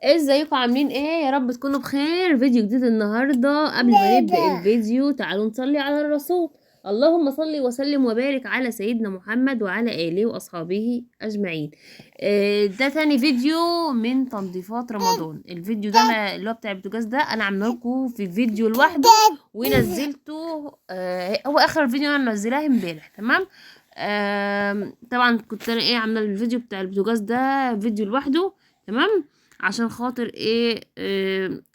ازيكم عاملين ايه؟ يا رب تكونوا بخير. فيديو جديد النهارده. قبل ما نبدأ الفيديو تعالوا نصلي على الرسول. اللهم صل وسلم وبارك على سيدنا محمد وعلى آله وأصحابه أجمعين. ده تاني فيديو من تنظيفات رمضان. الفيديو ده اللي هو بتاع البوتاجاز ده أنا عامله لكم في فيديو لوحده ونزلته. هو آخر فيديو أنا منزلاه امبارح. تمام. طبعا كنت أنا عامله الفيديو بتاع البوتاجاز ده فيديو لوحده. تمام. عشان خاطر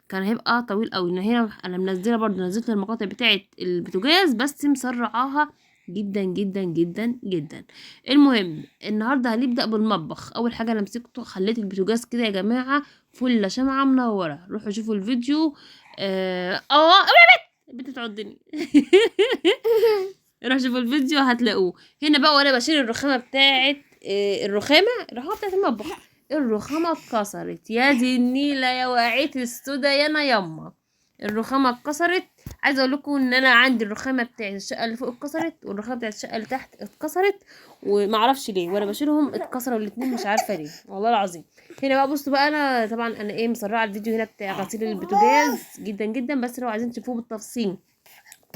كان هيبقى طويل قوي. هنا انا منزله برضو، نزلت المقاطع بتاعه البوتاجاز بس مسرعاها جدا جدا جدا جدا. المهم النهارده هنبدا بالمطبخ. اول حاجه انا مسكته خليت البوتاجاز كده يا جماعه فل شمعه منوره. روحوا شوفوا الفيديو. البنت بتعضني. روحوا شوفوا الفيديو هتلاقوه هنا بقى. وانا بشيل الرخامه بتاعه الرخامه بتاعه المطبخ. الرخامة اتكسرت يا دي النيلة يا وقعت السودا يا انا يما. الرخامة اتكسرت. عايزة اقول لكم ان انا عندي الرخامة بتاعت الشقة اللي فوق اتكسرت والرخامة بتاعت الشقة اللي تحت اتكسرت. ومعرفش ليه وانا بشيلهم اتكسروا الاتنين، مش عارفة ليه والله العظيم. هنا بقى بصوا بقى، انا طبعا انا مسرعة الفيديو هنا بتاع غسيل البوتاجاز جدا جدا، بس لو عايزين تشوفوه بالتفصيل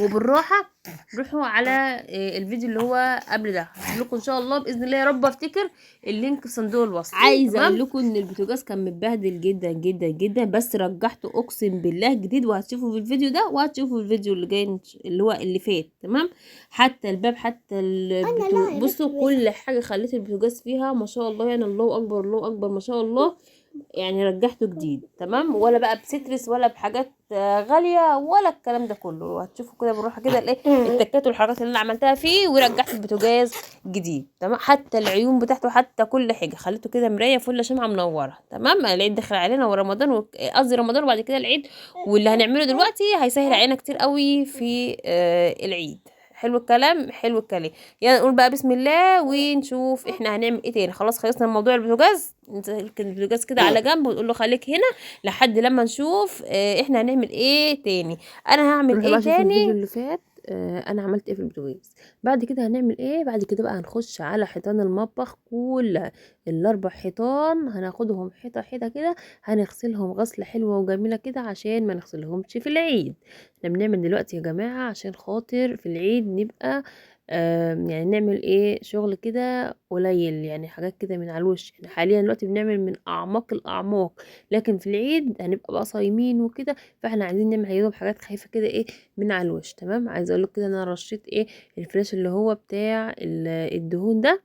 وبالراحه روحوا على الفيديو اللي هو قبل ده. هسيب لكم ان شاء الله باذن الله، يا رب افتكر اللينك في صندوق الوصف. عايزه اقول لكم ان البوتاجاز كان متبهدل جدا جدا جدا، بس رجعته اقسم بالله جديد، وهتشوفوا في الفيديو ده وهتشوفوا في الفيديو اللي جاي اللي هو اللي فات. تمام. حتى الباب حتى بصوا كل حاجه خليت البوتاجاز فيها ما شاء الله، يعني الله اكبر الله اكبر ما شاء الله. يعني رجعته جديد تمام، ولا بقى بسترس ولا بحاجات غاليه ولا الكلام ده كله. هتشوفوا كده بالراحه كده الايه التكات والحركات اللي انا عملتها فيه، ورجعت البوتاجاز جديد. تمام. حتى العيون بتاعته حتى كل حاجه خليته كده مرايه فل شمعه منوره. تمام. العيد داخل علينا ورمضان قصدي رمضان وبعد كده العيد، واللي هنعمله دلوقتي هيسهل علينا كتير قوي في العيد. حلو الكلام حلو الكلام. يلا نقول بقى بسم الله ونشوف احنا هنعمل ايه تاني. خلاص خلصنا من موضوع البوتاجاز، نركن البوتاجاز كده على جنب ونقول له خليك هنا لحد لما نشوف احنا هنعمل ايه تاني. انا هعمل روحي ايه بقى شوفي الفيديو تاني. اللي فات. انا عملت ايه في البوتاجاز. بعد كده هنعمل ايه؟ بعد كده بقى هنخش على حيطان المطبخ كلها. الاربع حيطان هناخدهم حيطه حيطه كده، هنغسلهم غسله حلوه وجميله كده عشان ما نغسلهمش في العيد. احنا بنعمل دلوقتي يا جماعه عشان خاطر في العيد نبقى يعني نعمل ايه شغل كده قليل، يعني حاجات كده من على الوش. احنا حاليا دلوقتي بنعمل من اعماق الاعماق، لكن في العيد هنبقى بقى صايمين وكده، فاحنا عايزين نعمل يا دوب حاجات خفيفه كده من على الوش. تمام. عايزه اقول لك كده انا رشيت الفلاش اللي هو بتاع الدهون ده.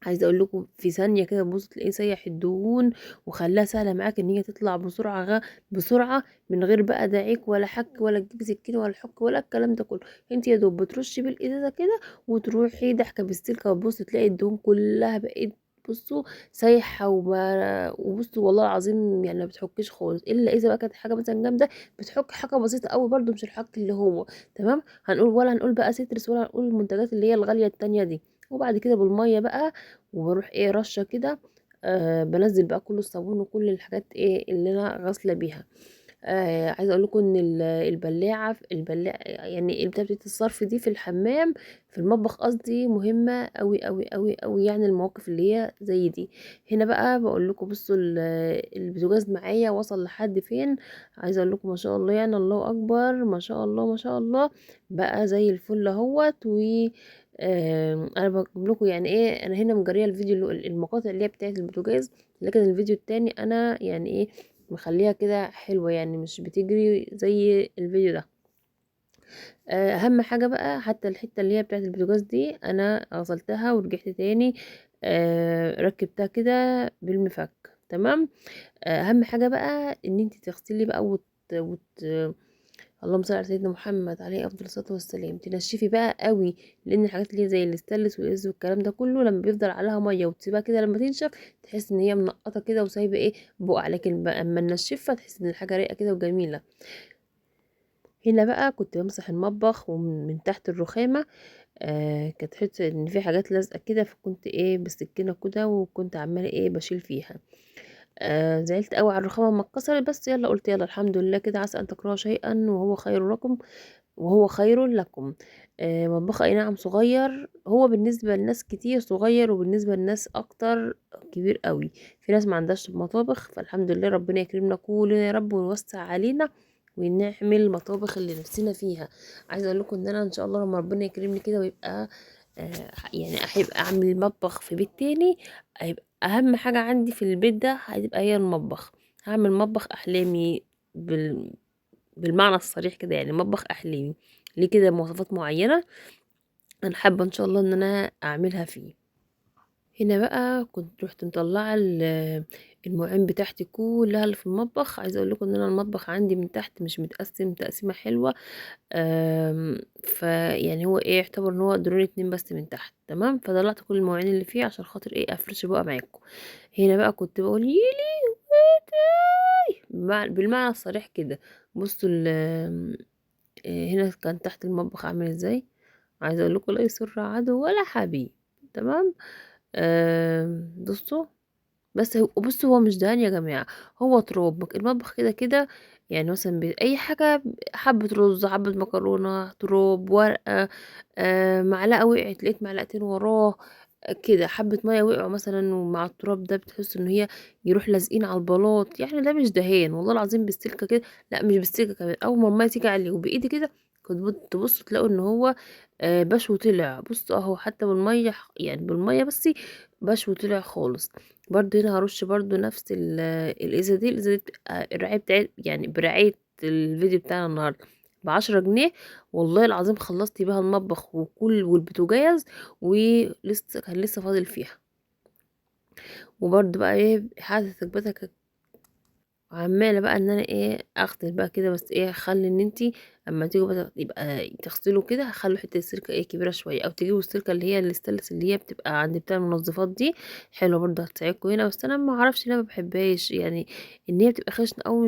عايزه اقول لكم في ثانيه كده بص تلاقيه سيح الدهون وخلاها سهله معاك ان هي تطلع بسرعه بسرعه، من غير بقى دعيك ولا حك ولا تجيب سكينه ولا حك ولا الكلام ده كله. انت يا دوب بترشي بالازازه كده وتروحي ضحكه بالسلكه وتبص تلاقي الدهون كلها بقت بصوا سايحه وبصوا والله العظيم يعني ما بتحكيش خالص، الا اذا بقى كانت حاجه مثلا جامده بتحك حاجه بسيطه قوي برده، مش الحك اللي هو تمام. هنقول بقى سيترس ولا هنقول المنتجات اللي هي الغاليه التانية دي. وبعد كده بالميه بقى وبروح رشه كده. بنزل بقى كل الصابون وكل الحاجات اللي انا غاسله بيها. عايزه اقول لكم ان البلاعه يعني البتاعه بتاعت الصرف دي في الحمام في المطبخ قصدي مهمه قوي قوي قوي قوي، يعني المواقف اللي هي زي دي. هنا بقى بقول لكم بصوا البوتاجاز معايا وصل لحد فين. عايزه اقول لكم ما شاء الله يعني الله اكبر ما شاء الله ما شاء الله، بقى زي الفل اهوت. و انا بجيب لكم يعني انا هنا مجريه الفيديو المقاطع اللي هي بتاعت البوتاجاز، لكن الفيديو التاني انا يعني مخليها كده حلوة، يعني مش بتجري زي الفيديو ده. اهم حاجة بقى حتى الحتة اللي هي بتاعت البوتاجاز دي انا غسلتها ورجعت تاني ركبتها كده بالمفك. تمام. اهم حاجة بقى ان انت تغسلي بقى اللهم صل على سيدنا محمد عليه افضل الصلاه والسلام. تنشفي بقى قوي، لان الحاجات اللي هي زي الاستانلس والازاز والكلام ده كله لما بيفضل عليها ميه وتسيبها كده لما تنشف تحس ان هي منقطه كده وسايبه بقع، لكن بقى اما ننشفها تحس ان الحاجه رايقه كده وجميله. هنا بقى كنت بمسح المطبخ ومن تحت الرخامه. كانت حته ان في حاجات لازقه كده، فكنت بالسكينه كده وكنت عماله بشيل فيها. زعلت قوي على الرخامه ما اتكسرت، بس يلا قلت يلا الحمد لله كده، عسى ان تكرهوا شيئا وهو خير لكم. وهو خير لكم. مطبخ اي نعم صغير، هو بالنسبة لناس كتير صغير، وبالنسبة لناس اكتر كبير قوي. في ناس ما عندهاش مطابخ، فالحمد لله ربنا يكرمنا كلنا يا رب ويوسع علينا ونعمل المطابخ اللي نفسنا فيها. عايزه اقول لكم ان انا ان شاء الله لما ربنا يكرمني كده ويبقى يعني هيبقى اعمل مطبخ في بيت تاني، هيبقى اهم حاجة عندي في البيت ده هتبقى هي المطبخ. هعمل مطبخ احلامي بالمعنى الصريح كده، يعني مطبخ احلامي ليه كده مواصفات معينة انا حابة ان شاء الله ان انا اعملها فيه. هنا بقى كنت رحت مطلعة المواعين بتاعتي كلها اللي في المطبخ. عايزة اقول لكم ان انا المطبخ عندي من تحت مش متقسم تقسيمة حلوة. فيعني هو ايه، يعتبر ان هو دورين اتنين بس من تحت، تمام. فطلعت كل المواعين اللي فيه عشان خاطر ايه افرشه بقى معاكم. هنا بقى كنت بقول يلي بالمعنى الصريح كده. بصوا هنا كان تحت المطبخ عامل ازاي. عايزه اقول لكم لا يسر عدو ولا حبيب، تمام. بصوا، بصوا هو مش دهان يا جماعه، هو تراب المطبخ كده كده. يعني مثلا اي حاجه، حبه رز حبه مكرونه تراب ورقه، معلقه وقعت لقيت معلقتين وراه، كده حبه ميه وقعوا مثلا ومع التراب ده بتحس ان هي يروح لازقين على البلاط. يعني ده مش دهان والله العظيم، بالسلكه كده، لا مش بالسلكه كمان، اول ما الميه تيجي عليه وبايدي كده كنت تبصوا تلاقوا ان هو بشو طلع. بصوا اهو حتى بالميه، يعني بالميه بس بشو طلع خالص. برضو هنا هرش برضو نفس الازازة دي بتبقى الرعاية بتاعت، يعني برعاية الفيديو بتاعنا النهاردة ب10 جنيه. والله العظيم خلصت بيها المطبخ والبوتاجاز، ولسه كان لسه فاضل فيها. وبرضو بقى ايه حاسة تثبتك، وعمالة بقى ان انا ايه اغسل بقى كده، بس ايه خلي ان انتي اما تيجوا بقى يبقى تغسلوا كده خلوا حته السلكه ايه كبيره شويه، او تجيبوا السلكه اللي هي الاستانلس اللي هي بتبقى عند بتاع المنظفات دي، حلوه برضه هتساعدكم هنا. بس انا ما اعرفش ليه ما بحبهاش، يعني ان هي بتبقى خشنه او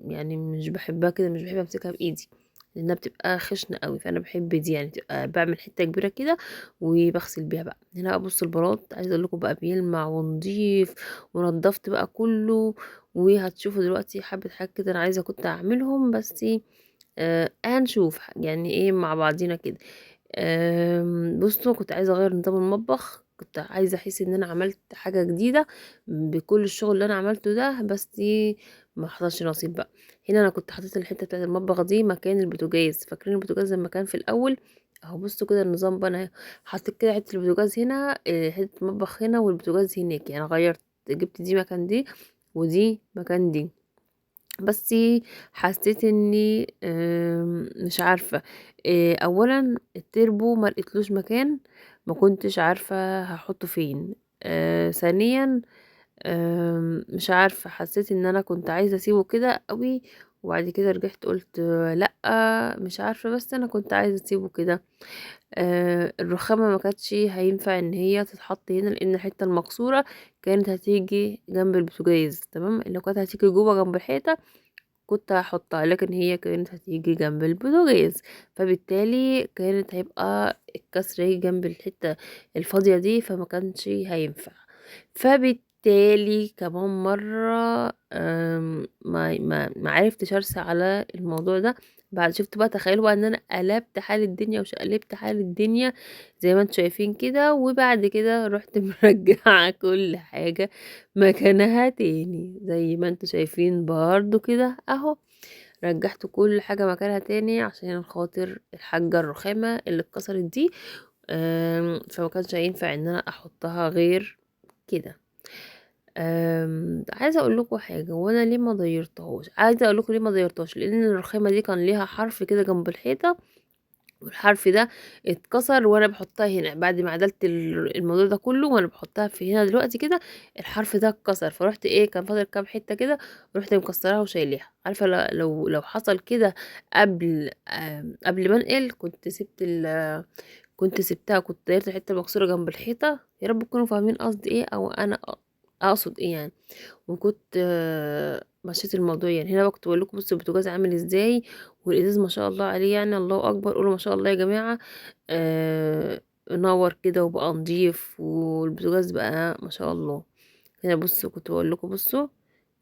يعني مش بحبها كده، مش بحب امسكها بايدي لانها بتبقى خشنه قوي. فانا بحب دي، يعني تبقى بعمل حته كبيره كده وبغسل بيها بقى. هنا بقى بص البلاط عايزه اقول لكم بقى بيلمع ونضيف، ونضفت بقى كله. وهتشوفوا دلوقتي حبة حاجات كده انا عايزة كنت اعملهم، بس هنشوف يعني ايه مع بعضينا كده. بصوا كنت عايزة اغير نظام المطبخ، كنت عايزة احس ان انا عملت حاجة جديدة بكل الشغل اللي انا عملته ده، بس ما حصلش نصيب بقى. هنا انا كنت حطيت الحتة بتاعت المطبخ دي مكان البوتاجاز، فاكرين البوتاجاز لما كان في الاول اهو. بصوا كده النظام بقى، انا حطيت كده حتة البوتاجاز هنا، حتة المطبخ هنا والبوتاجاز هناك، يعني غيرت، جبت دي مكان دي ودي مكان دي. بس حسيت اني مش عارفة. اولا التربو ما لقيتلوش مكان، ما كنتش عارفة هحطه فين. ثانيا مش عارفة، حسيت ان انا كنت عايزة اسيبه كده قوي، وبعد كده رجعت قلت لا مش عارفة، بس انا كنت عايزة اسيبه كده. الرخامة ما كانتش هينفع ان هي تتحط هنا لان الحتة المكسورة كانت هتيجي جنب البوتاجاز، تمام. لو كانت هتيجي جوه جنب الحيطة كنت هحطها، لكن هي كانت هتيجي جنب البوتاجاز، فبالتالي كانت هيبقى الكسر هيجي جنب الحتة الفاضية دي، فما كانش هينفع. فبالتالي كمان مرة ما عرفتش ارسى على الموضوع ده. بعد شفت بقى، تخيلوا بقى ان انا قلبت حال الدنيا وشقلبت حال الدنيا زي ما انتم شايفين كده، وبعد كده رحت مرجعة كل حاجة مكانها تاني زي ما انتوا شايفين برضو كده اهو. رجعت كل حاجة مكانها تاني عشان خاطر الحاجة الرخامة اللي اتكسرت دي. فما كانش هينفع ان انا احطها غير كده. عايزه اقول لكم حاجه، وانا ليه ما ضيرتهاش، عايزه اقول لكم ليه ما ضيرتهاش، لان الرخامه دي كان ليها حرف كده جنب الحيطه، والحرف ده اتكسر وانا بحطها هنا بعد ما عدلت الموضوع ده كله، وانا بحطها في هنا دلوقتي كده الحرف ده اتكسر. فرحت ايه كان فاضل كام حته كده، رحت مكسراها وشايلها. عارفه لو حصل كده قبل ما انقل كنت سبتها، كنت دايرت الحته المكسوره جنب الحيطه. يا رب تكونوا فاهمين قصدي ايه او انا اقصد ايه يعني. وكنت مشيت الموضوع. يعني هنا بقى كنت بقول لكم بصوا البوتاجاز عامل ازاي، والازاز ما شاء الله عليه، يعني الله اكبر، قولوا ما شاء الله يا جماعه. نور كده وبقى نضيف، والبوتاجاز بقى ما شاء الله. هنا بصوا كنت بقول لكم بصوا،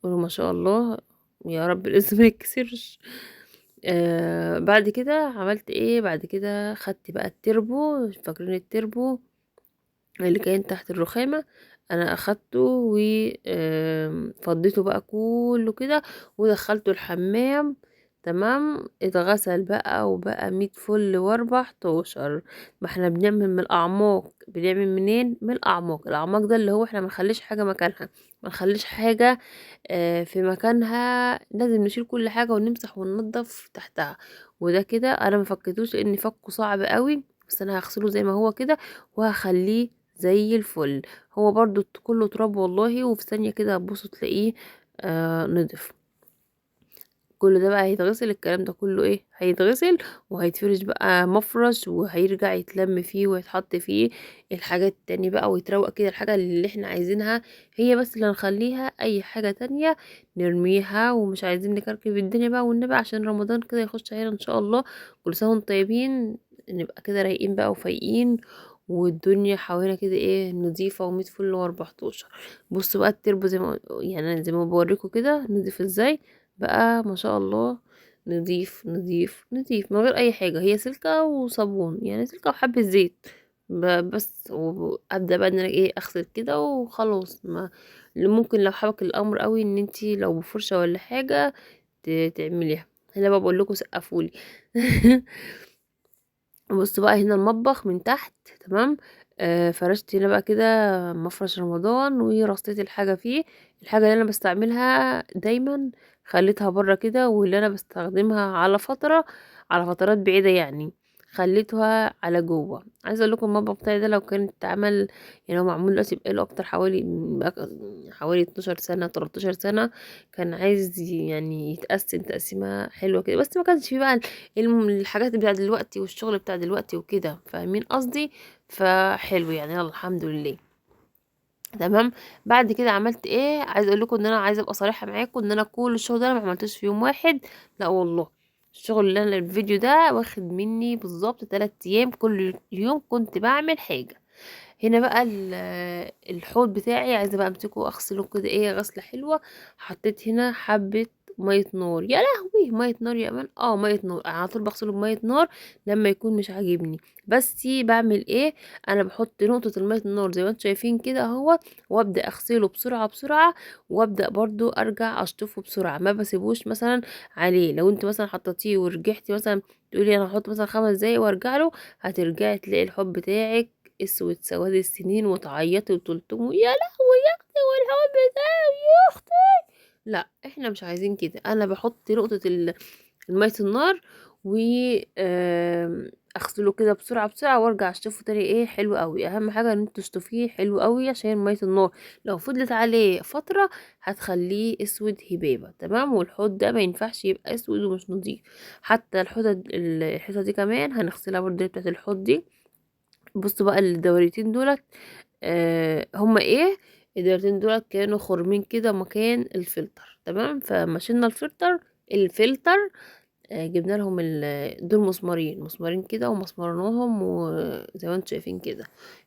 قولوا ما شاء الله، يا رب الازاز ما يتكسرش. بعد كده عملت ايه، بعد كده خدت بقى التربو، فاكرين التربو اللي كان تحت الرخامة، انا اخدته و فضيته بقى كله كده ودخلته الحمام. تمام، اتغسل بقى وبقى 100 فل و14. ما احنا بنعمل من الاعماق، بنعمل منين؟ من الاعماق. الاعماق ده اللي هو احنا ما نخليش حاجه مكانها، ما نخليش حاجه في مكانها، لازم نشيل كل حاجه ونمسح وننضف تحتها. وده كده انا ما فكيتوش لان فكه صعب قوي، بس انا هغسله زي ما هو كده وهخليه زي الفل. هو برضو كله تراب والله، وفي ثانية كده هتبصوا تلاقيه نضف. كل ده بقى هيتغسل، الكلام ده كله ايه هيتغسل، وهيتفرش بقى مفرش، وهيرجع يتلم فيه ويتحط فيه الحاجات التانية بقى، ويتروق كده الحاجة اللي احنا عايزينها هي بس اللي هنخليها، اي حاجة تانية نرميها. ومش عايزين نكركب الدنيا بقى والنبي، عشان رمضان كده يخش علينا ان شاء الله. كل سنة وانتم طيبين، نبقى كده رايقين بقى وفايقين، والدنيا حوالينا كده ايه نظيفة ومية فل و14. بصوا بقى التربو زي ما يعني زي ما بوريكم كده نضيف ازاي بقى، ما شاء الله. نضيف نضيف نضيف من غير اي حاجة، هي سلكة وصابون، يعني سلكة وحبة زيت بس. وابدا بقى ان انا ايه اغسل كده وخلاص. ما اللي ممكن لو حبك الامر قوي ان انتي لو بفرشة ولا حاجة تعمليها. هنا بقى بقول لكم سقفولي. بصوا بقى هنا المطبخ من تحت. تمام، فرشت هنا بقى كده مفرش رمضان، ورصيت الحاجة فيه. الحاجة اللي انا بستعملها دايما خليتها بره كده، واللي انا بستخدمها على فترة، على فترات بعيدة يعني خليتها على جوه. عايزه اقول لكم المطبخ بتاعي ده لو كان اتعمل، يعني هو معمول دلوقتي بقاله اكتر، حوالي 12 سنة 13 سنة. كان عايز يعني يتقسم تقسيمة حلوة كده، بس ما كانش فيه بقى الحاجات بتاع دلوقتي والشغل بتاع دلوقتي وكده، فاهمين قصدي؟ فحلو يعني، يلا الحمد لله. تمام، بعد كده عملت ايه؟ عايزه اقول لكم ان انا عايزه ابقى صريحه معاكم ان انا كل الشغل ده انا ما عملتوش في يوم واحد، لا والله. الشغل اللي انا الفيديو ده واخد مني بالظبط 3 ايام، كل يوم كنت بعمل حاجه. هنا بقى الحوض بتاعي عايزه بقى امسكه واغسله كده ايه غسله حلوه. حطيت هنا حبه ميه نار، يا لهوي ميه نار يا امان، ميه نار على طول بغسله بميه نار لما يكون مش عاجبني. بس بعمل ايه؟ انا بحط نقطه الميه النار زي ما انتم شايفين كده اهو، وابدا اغسله بسرعه بسرعه، وابدا برضو ارجع اشطفه بسرعه، ما بسيبوش مثلا عليه. لو انت مثلا حطيتيه ورجعتي مثلا تقولي انا هحط مثلا 5 دقايق وارجع له، هترجعي تلاقي الحب بتاعك اسود سواد السنين، وتعيطي وتلطمي يا لهوي يا اختي والحب بتاعي يا اختي. لا احنا مش عايزين كده. انا بحط نقطة المية النار، و اغسله كده بسرعة بسرعة، وارجع اشطفه تاني ايه حلو قوي. اهم حاجة ان انتوا تشطفيه حلو قوي، عشان مية النار لو فضلت عليه فترة هتخليه اسود هبابة. تمام، والحوض ده ما ينفعش يبقى اسود ومش نظيف. حتى الحيطة دي كمان هنغسلها برضه بتاعت الحوض دي. بصوا بقى الدوريتين دولت هما ايه؟ الدوريتين دولت كانوا خرمين كده مكان الفلتر. تمام، فما شلنا الفلتر جبنا لهم دول مسمارين كده ومسمرناهم، وزي ما انتم شايفين كده.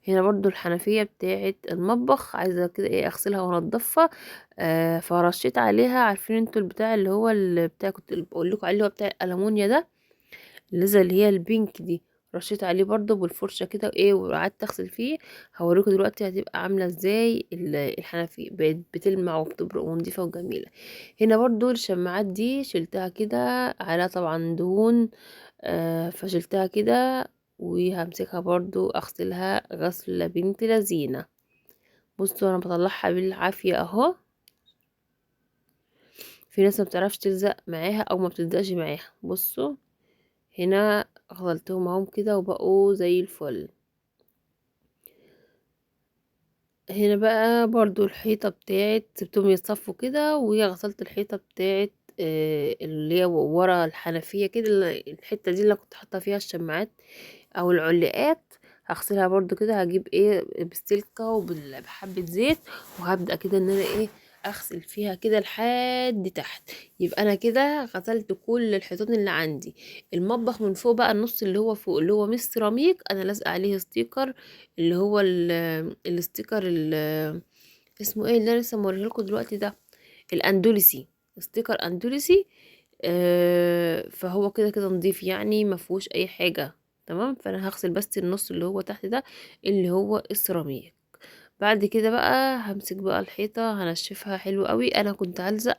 هنا برضو الحنفية بتاعت المطبخ عايزة كده ايه اغسلها وانضفها. فرشيت عليها، عارفين انتوا البتاع اللي هو بتاع كنت بقول لكم عليه اللي هو بتاع الالمونيا ده، اللي هي البينك دي. رشيت عليه برضو بالفرشة كده ايه، وقعدت اغسل فيه. هوريكم دلوقتي هتبقى عاملة ازاي الحنفية بقت بتلمع وبتبرق ونضيفة وجميلة. هنا برضو الشماعات دي شلتها كده، عليها طبعا دهون، فشلتها كده، وهمسكها برضو اغسلها غسلة بنت لذينة. بصوا انا بطلعها بالعافية اهو. في ناس ما بتعرفش تلزق معاها او ما بتلزقش معاها. بصوا هنا غسلتهم اهم كده وبقوا زي الفل. هنا بقى برضو الحيطة بتاعت سبتهم يتصفوا كده، وهي غسلت الحيطة بتاعت اللي هي ورا الحنفية كده، الحتة دي اللي كنت حاطة فيها الشماعات او العلاقات. هغسلها برضو كده، هجيب ايه بالسلكة وبحبة زيت، وهبدأ كده ان انا ايه اغسل فيها كده لحد تحت. يبقى انا كده غسلت كل الحيطان اللي عندي. المطبخ من فوق بقى، النص اللي هو فوق اللي هو مش سيراميك، انا لازقه عليه ستيكر، اللي هو الستيكر اسمه ايه اللي انا لسه موريه لكم دلوقتي ده؟ الاندلسي، ستيكر اندلسي. فهو كده نضيف يعني مفهوش اي حاجة. تمام. فانا هغسل بس النص اللي هو تحت ده اللي هو السيراميك. بعد كده بقى همسك بقى الحيطة هنشفها حلو قوي. انا كنت هلزق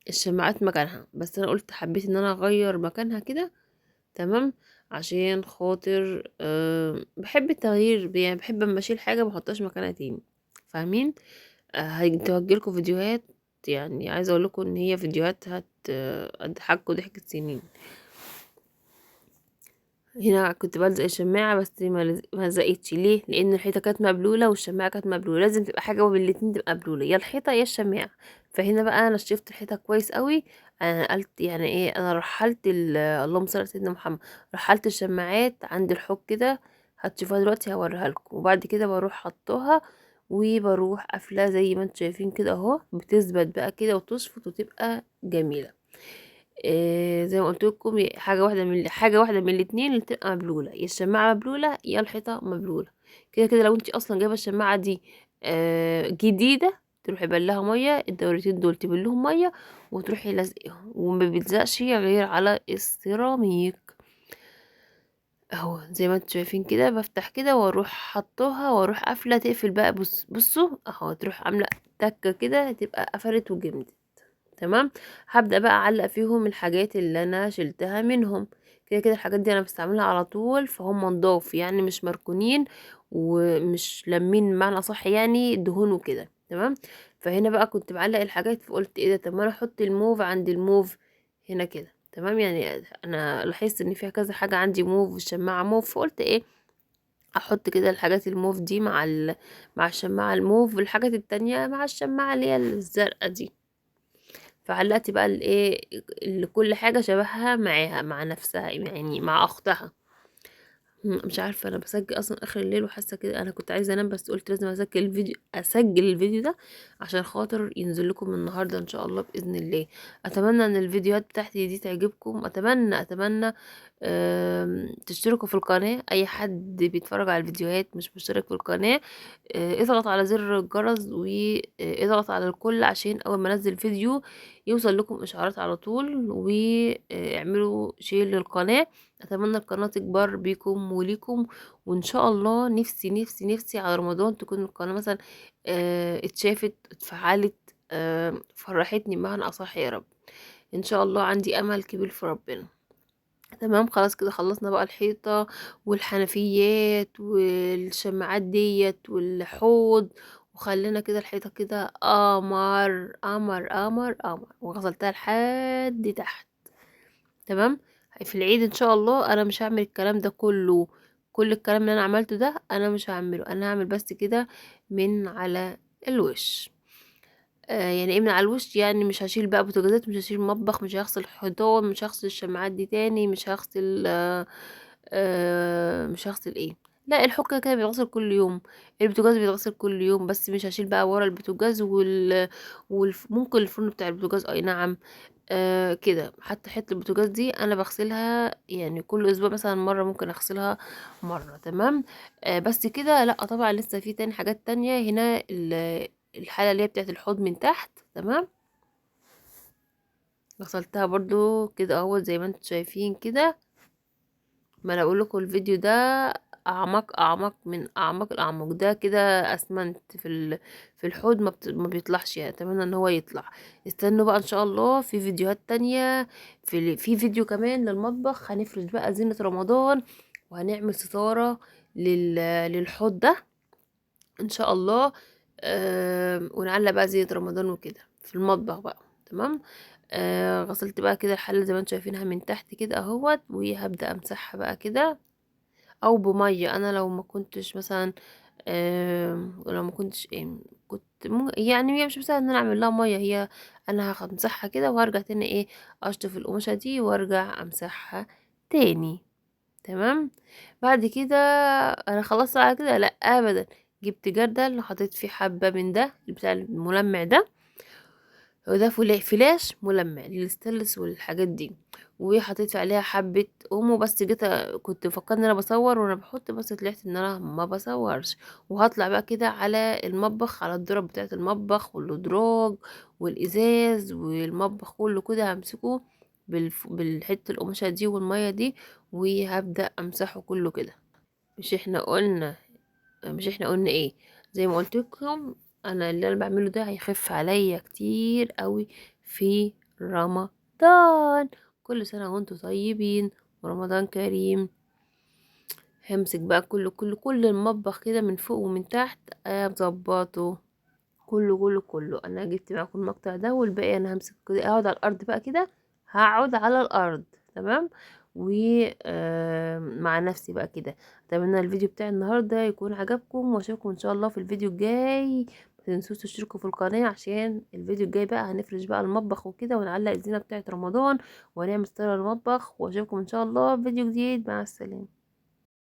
الشماعات مكانها، بس انا قلت حبيت ان انا اغير مكانها كده. تمام. عشان خاطر بحب التغيير، يعني بحب اما اشيل حاجة محطهاش مكانها تاني. فاهمين؟ هتوجهلكوا فيديوهات، يعني عايزة اقول لكم ان هي فيديوهات هتضحكوا ضحك سنين. هنا كنت بلزق الشماعة بس ما لزقتش. ليه؟ لان الحيطة كانت مبلولة والشماعة كانت مبلولة، لازم تبقى حاجة من الاتنين تبقى مبلولة، يا الحيطة يا الشماعة. فهنا بقى انا شفت الحيطة كويس قوي. انا قلت يعني ايه، انا رحلت اللهم صل على سيدنا محمد، رحلت الشماعات عند الحوض كده. هتشوفوها دلوقتي هوريها لكم. وبعد كده بروح حطوها وبروح قافلة زي ما انتم شايفين كده اهو، بتثبت بقى كده وتشفط وتبقى جميلة. زي ما قلت لكم، حاجه واحده من الاتنين اللي تبقى مبلوله، يا الشماعه مبلوله يا الحيطه مبلوله. كده لو انت اصلا جايبه الشماعه دي جديده، تروحي بلها ميه، الدورتين دول تبلهم ميه وتروحي لازقهم، وما بيلزقش غير على السيراميك اهو. زي ما انتم شايفين كده بفتح كده واروح حطوها واروح قافله تقفل بقى. بصوا اهو، تروح عامله تكه كده تبقى قفلت وجمدت. تمام. هبدأ بقى اعلق فيهم الحاجات اللي انا شلتها منهم. كده الحاجات دي انا بستعملها على طول، فهم نضاف يعني مش مركونين ومش لامين معنى صح، يعني دهون وكده. تمام. فهنا بقى كنت بعلق الحاجات، فقلت ايه ده، طب ما انا احط الموف عند الموف هنا كده. تمام. يعني انا لاحظت ان فيها كذا حاجة عندي موف والشماعة موف، فقلت ايه، احط كده الحاجات الموف دي مع الشماعة الموف، والحاجات التانية مع الشماعة اللي هي الزرقاء دي. فعلقت بقى الايه، اللي كل حاجة شبهها معاها مع نفسها، يعني مع اختها. مش عارفة، انا بسجل اصلا اخر الليل وحاسة كده انا كنت عايزة انام، بس قلت لازم اسجل الفيديو ده عشان خاطر ينزل لكم النهاردة ان شاء الله بإذن الله. اتمنى ان الفيديوهات بتاعتي دي تعجبكم. اتمنى تشتركوا في القناة. اي حد بيتفرج على الفيديوهات مش مشترك في القناة، اضغط على زر الجرس واضغط على الكل عشان اول ما انزل فيديو يوصل لكم اشعارات على طول، واعملوا شير للقناة. اتمنى القناة تكبر بيكم وليكم، وان شاء الله نفسي على رمضان تكون القناة مثلا اتشافت اتفعلت، فرحتني بمعنى اصح يا رب. ان شاء الله عندي امل كبير في ربنا. تمام. خلاص كده خلصنا بقى الحيطة والحنفيات والشماعات ديت والحوض، وخلينا كده الحيطة كده قمر قمر قمر قمر، وغسلتها لحد تحت. تمام. في العيد ان شاء الله انا مش هعمل الكلام ده كله، كل الكلام اللي انا عملته ده انا مش هعمله، انا هعمل بس كده من على الوش. يعني ايه من على الوش؟ يعني مش هشيل بقى بوتاجازات، مش هشيل مطبخ، مش هغسل حيطان، مش هغسل الشماعات دي تاني، مش هغسل مش هغسل ايه، لا الحكة كده بيتغسل كل يوم، البوتاجاز بيتغسل كل يوم، بس مش هشيل بقى ورا البوتاجاز ممكن الفرن بتاع البوتاجاز اي نعم. كده حتى حته البوتاجاز دي انا بغسلها يعني كل اسبوع مثلا مره، ممكن اغسلها مره. تمام. بس كده لا طبعا لسه في تاني حاجات تانية هنا. الحالة اللي هي بتاعت الحوض من تحت. تمام. غسلتها برضو كده اهو زي ما انتم شايفين كده. ما انا اقول لكم الفيديو ده اعمق من اعمق الاعماق ده كده. اسمنت في الحوض ما بيطلعش، يعني اتمنى ان هو يطلع. استنوا بقى ان شاء الله في فيديوهات تانية. في فيديو كمان للمطبخ، هنفرش بقى زينة رمضان وهنعمل ستارة للحوض ده ان شاء الله. ونعلق بقى زينة رمضان وكده في المطبخ بقى. تمام. غسلت بقى كده الحلة زي ما انتم شايفينها من تحت كده اهوت، وهبدأ امسحها بقى كده او بمية. انا لو ما كنتش مثلا لو ما كنتش كنت يعني هي مش مسهل ان انا اعمل لها مية، هي انا همسحها كده وهرجع تاني ايه، اشطف القماشة دي وارجع امسحها تاني. تمام. بعد كده انا خلصت على كده؟ لا ابدا. جبت جردل حطيت فيه حبة من ده بتاع الملمع ده، وده فلاش ملمع للستانلس والحاجات دي، وحطيت عليها حبة اومو. بس جيت كنت فكرت ان انا بصور وانا بحط، بس طلعت ان انا ما بصورش. وهطلع بقى كده على المطبخ، على الدرج بتاعة المطبخ والادراج والازاز والمطبخ كله كده، همسكه بالحتة القماشة دي والمية دي، وهبدأ امسحه كله كده. مش احنا قلنا ايه؟ زي ما قلت لكم، اللي انا بعمله ده هيخف عليا كتير قوي في رمضان. كل سنة وانتم طيبين ورمضان كريم. همسك بقى كل المطبخ كده من فوق ومن تحت، اظبطه كله كله كله. انا جبت معاكم المقطع ده، والباقي انا همسك كده اقعد على الارض بقى كده، هقعد على الارض. تمام. ومع نفسي بقى كده. اتمنى الفيديو بتاع النهارده يكون عجبكم، واشوفكم ان شاء الله في الفيديو الجاي. ما تنسوش تشتركوا في القناه، عشان الفيديو الجاي بقى هنفرش بقى المطبخ وكده، ونعلق الزينه بتاعه رمضان، ونعمل ستاره المطبخ. واشوفكم ان شاء الله في فيديو جديد. مع السلامه.